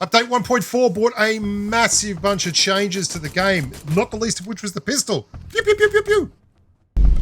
Update 1.4 brought a massive bunch of changes to the game, not the least of which was the pistol. Pew, pew, pew, pew, pew.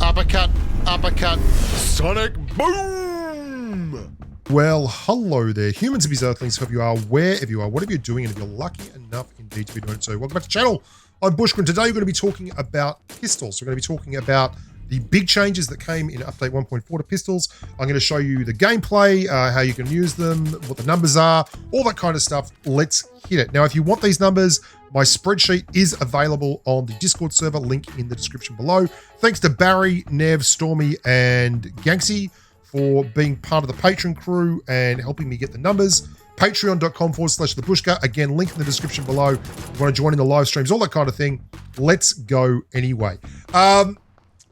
Uppercut, uppercut, sonic boom! Well, hello there, humans of these earthlings, hope you are wherever you are, whatever you're doing, and if you're lucky enough indeed to be doing it so. Welcome back to the channel. I'm Bushkin. Today we're going to be talking about pistols. We're going to be talking about the big changes that came in Update 1.4 to pistols. I'm going to show you the gameplay, how you can use them, what the numbers are, all that kind of stuff. Let's hit it. Now, if you want these numbers, my spreadsheet is available on the Discord server, link in the description below. Thanks to Barry, Nev, Stormy, and Ganksy for being part of the Patreon crew and helping me get the numbers. Patreon.com/thebushka. Again, link in the description below. If you want to join in the live streams, all that kind of thing. Let's go anyway.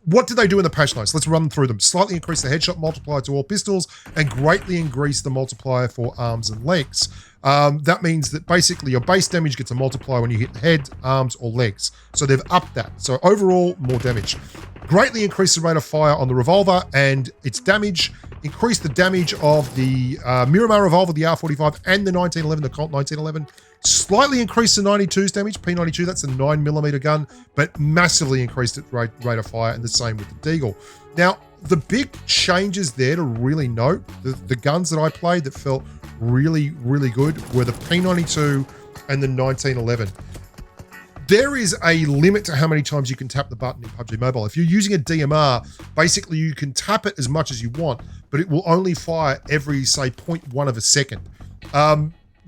What did they do in the patch notes? Let's run through them. Slightly increase the headshot multiplier to all pistols and greatly increase the multiplier for arms and legs. That means that basically your base damage gets a multiplier when you hit the head, arms, or legs. So they've upped that. So overall, more damage. Greatly increase the rate of fire on the revolver and its damage. Increase the damage of the Miramar revolver, the R45, and the 1911, the Colt 1911. Slightly increased the 92's damage, P92, that's a 9mm gun, but massively increased its rate of fire, and the same with the Deagle. Now, the big changes there to really note, the guns that I played that felt really, really good were the P92 and the 1911. There is a limit to how many times you can tap the button in PUBG Mobile. If you're using a DMR, basically you can tap it as much as you want, but it will only fire every, say, 0.1 of a second.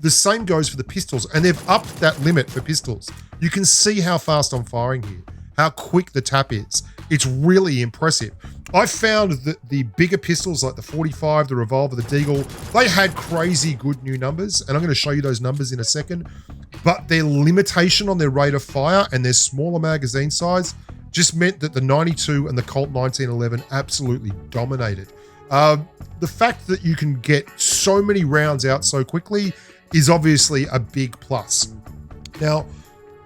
The same goes for the pistols, and they've upped that limit for pistols. You can see how fast I'm firing here, how quick the tap is. It's really impressive. I found that the bigger pistols like the 45, the revolver, the Deagle, they had crazy good new numbers, and I'm going to show you those numbers in a second, but their limitation on their rate of fire and their smaller magazine size just meant that the 92 and the Colt 1911 absolutely dominated. The fact that you can get so many rounds out so quickly is obviously a big plus. Now,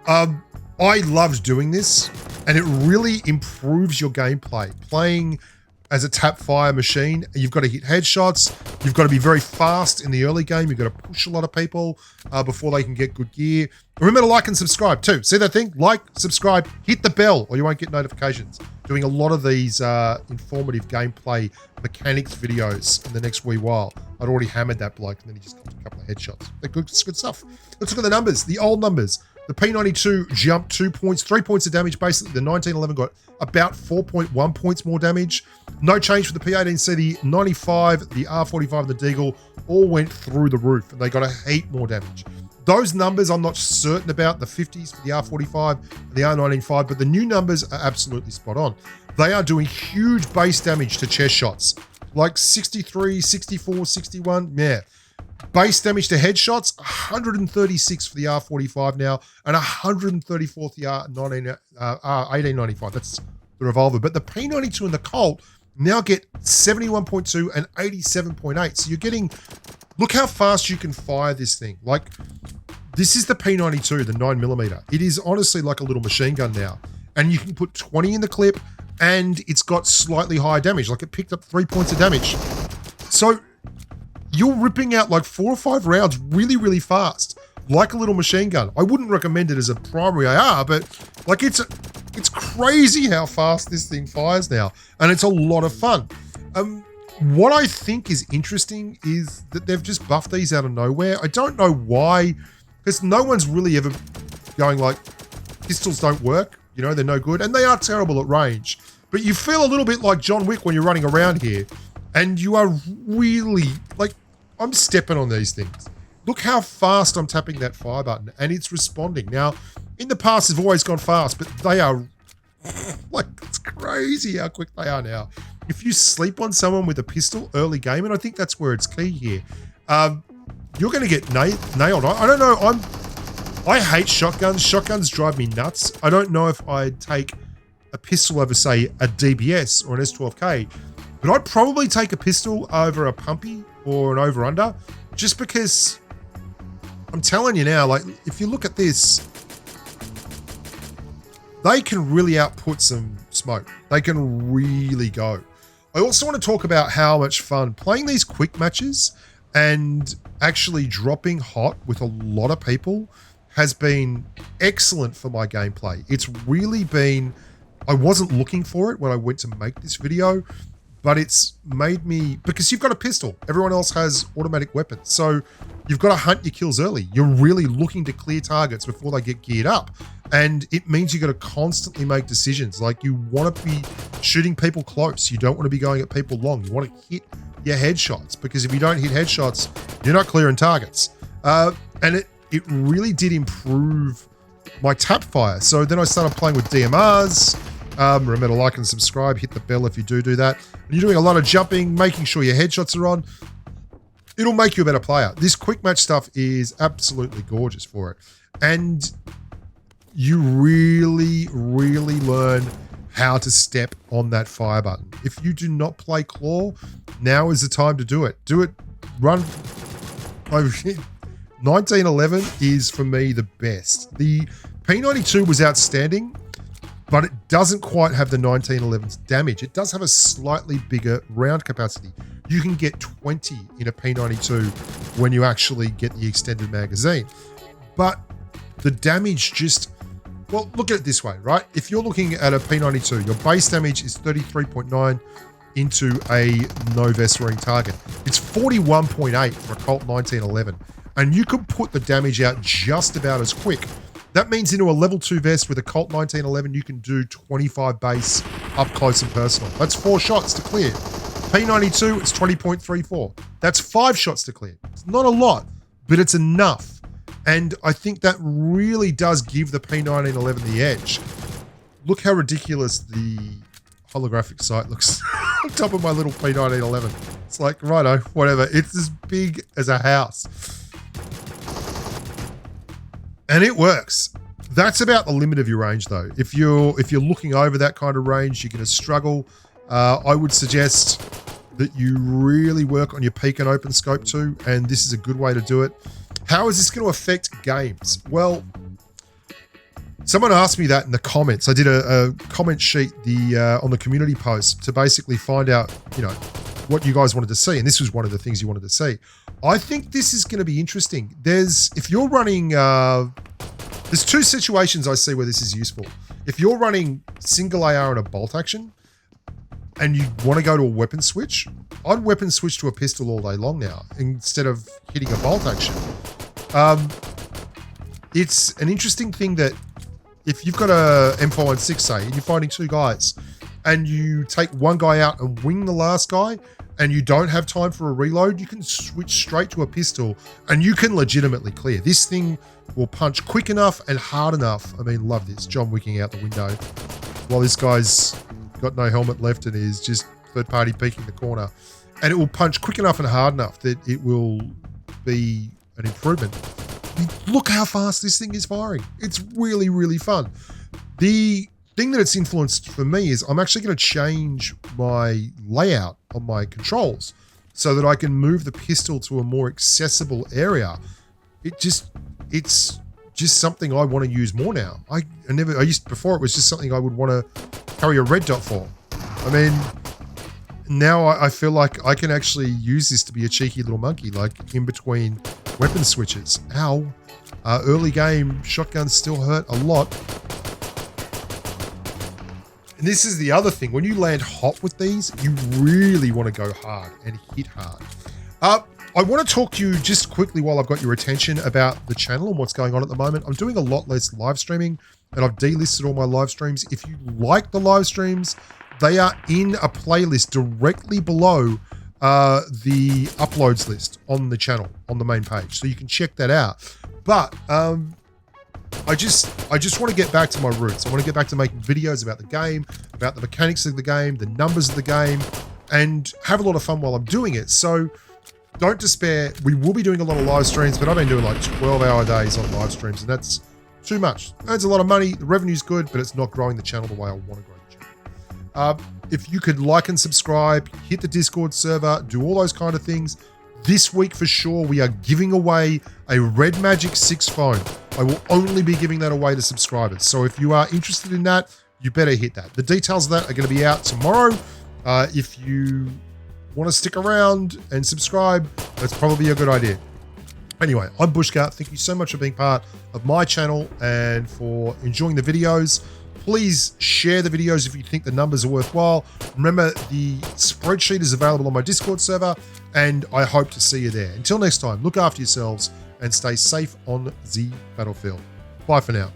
I loved doing this, and it really improves your gameplay. Playing as a tap fire machine, you've got to hit headshots, you've got to be very fast in the early game, you've got to push a lot of people before they can get good gear. Remember to like and subscribe too. See that thing? Like, subscribe, hit the bell, or you won't get notifications. Doing a lot of these informative gameplay mechanics videos in the next wee while. I'd already hammered that bloke, and then he just got a couple of headshots. They're good, it's good stuff. Let's look at the numbers, the old numbers. The P92 jumped 2 points, 3 points of damage. Basically, the 1911 got about 4.1 points more damage. No change for the P18C. The 95, the R45, and the Deagle all went through the roof, and they got a heap more damage. Those numbers I'm not certain about, the 50s for the R45 and the R95, but the new numbers are absolutely spot on. They are doing huge base damage to chest shots, like 63, 64, 61, yeah. Base damage to headshots, 136 for the R45 now, and 134 for the R1895. That's the revolver. But the P92 and the Colt now get 71.2 and 87.8. So you're getting, look how fast you can fire this thing. Like, this is the P92, the 9mm. It is honestly like a little machine gun now. And you can put 20 in the clip, and it's got slightly higher damage. Like, it picked up 3 points of damage. So you're ripping out like 4 or 5 rounds really, really fast, like a little machine gun. I wouldn't recommend it as a primary AR, but like it's crazy how fast this thing fires now, and it's a lot of fun. What I think is interesting is that they've just buffed these out of nowhere. I don't know why, because no one's really ever going like, pistols don't work, you know, they're no good, and they are terrible at range. But you feel a little bit like John Wick when you're running around here, and you are really, like, I'm stepping on these things. Look how fast I'm tapping that fire button, and it's responding. Now, in the past, it's always gone fast, but they are, like, it's crazy how quick they are now. If you sleep on someone with a pistol early game, and I think that's where it's key here, you're going to get nailed. I don't know. I hate shotguns. Shotguns drive me nuts. I don't know if I'd take a pistol over, say, a DBS or an S12K, but I'd probably take a pistol over a pumpy or an over-under, just because I'm telling you now, like, if you look at this, they can really output some smoke. They can really go. I also want to talk about how much fun playing these quick matches And actually dropping hot with a lot of people has been excellent for my gameplay. It's really been, I wasn't looking for it when I went to make this video, but it's made me, because you've got a pistol. Everyone else has automatic weapons. So you've got to hunt your kills early. You're really looking to clear targets before they get geared up. And it means you've got to constantly make decisions. Like, you want to be shooting people close. You don't want to be going at people long. You want to hit your headshots, because if you don't hit headshots, you're not clearing targets. And it really did improve my tap fire. So then I started playing with DMRs. Remember to like and subscribe, hit the bell if you do that. And you're doing a lot of jumping, making sure your headshots are on. It'll make you a better player. This quick match stuff is absolutely gorgeous for it. And you really, really learn how to step on that fire button. If you do not play Claw, now is the time to do it. Do it, run. 1911 is, for me, the best. The P92 was outstanding, but it doesn't quite have the 1911's damage. It does have a slightly bigger round capacity. You can get 20 in a P92 when you actually get the extended magazine. But the damage just, well, look at it this way, right? If you're looking at a P92, your base damage is 33.9 into a no vest wearing target. It's 41.8 for a Colt 1911. And you could put the damage out just about as quick. That means into a level 2 vest with a Colt 1911, you can do 25 base up close and personal. That's 4 shots to clear. P92, it's 20.34. That's 5 shots to clear. It's not a lot, but it's enough. And I think that really does give the P1911 the edge. Look how ridiculous the holographic sight looks on top of my little P1911. It's like, righto, whatever. It's as big as a house. And it works. That's about the limit of your range, though. If you're looking over that kind of range, you're going to struggle. I would suggest that you really work on your peak and open scope too, and this is a good way to do it. How is this going to affect games? Well, someone asked me that in the comments. I did a comment sheet on the community post to basically find out, what you guys wanted to see, and this was one of the things you wanted to see. I think this is going to be interesting. If you're running, there's 2 situations I see where this is useful. If you're running single AR and a bolt action, and you want to go to a weapon switch, I'd weapon switch to a pistol all day long now instead of hitting a bolt action. It's an interesting thing that if you've got a M416, say, and you're fighting 2 guys, and you take one guy out and wing the last guy, and you don't have time for a reload, you can switch straight to a pistol, and you can legitimately clear. This thing will punch quick enough and hard enough. I mean, love this. John Wicking out the window while this guy's got no helmet left and is just third party peeking the corner. And it will punch quick enough and hard enough that it will be an improvement. Look how fast this thing is firing. It's really, really fun. The thing that it's influenced for me is I'm actually going to change my layout on my controls so that I can move the pistol to a more accessible area. It's just something I want to use more now. Before it was just something I would want to carry a red dot for. I mean, now I feel like I can actually use this to be a cheeky little monkey, like in between weapon switches. Ow. Early game shotguns still hurt a lot. And this is the other thing. When you land hot with these, you really want to go hard and hit hard. I want to talk to you just quickly while I've got your attention about the channel and what's going on at the moment. I'm doing a lot less live streaming, and I've delisted all my live streams. If you like the live streams, they are in a playlist directly below the uploads list on the channel, on the main page. So you can check that out. But I just want to get back to my roots. I want to get back to making videos about the game, about the mechanics of the game, the numbers of the game, and have a lot of fun while I'm doing it. So don't despair. We will be doing a lot of live streams, but I've been doing like 12-hour days on live streams, and that's too much. It earns a lot of money. The revenue's good, but it's not growing the channel the way I want to grow the channel. If you could like and subscribe, hit the Discord server, do all those kind of things. This week for sure, we are giving away a Red Magic 6 phone. I will only be giving that away to subscribers. So if you are interested in that, you better hit that. The details of that are going to be out tomorrow. If you want to stick around and subscribe, that's probably a good idea. Anyway, I'm Bushka. Thank you so much for being part of my channel and for enjoying the videos. Please share the videos if you think the numbers are worthwhile. Remember, the spreadsheet is available on my Discord server, and I hope to see you there. Until next time, look after yourselves and stay safe on the battlefield. Bye for now.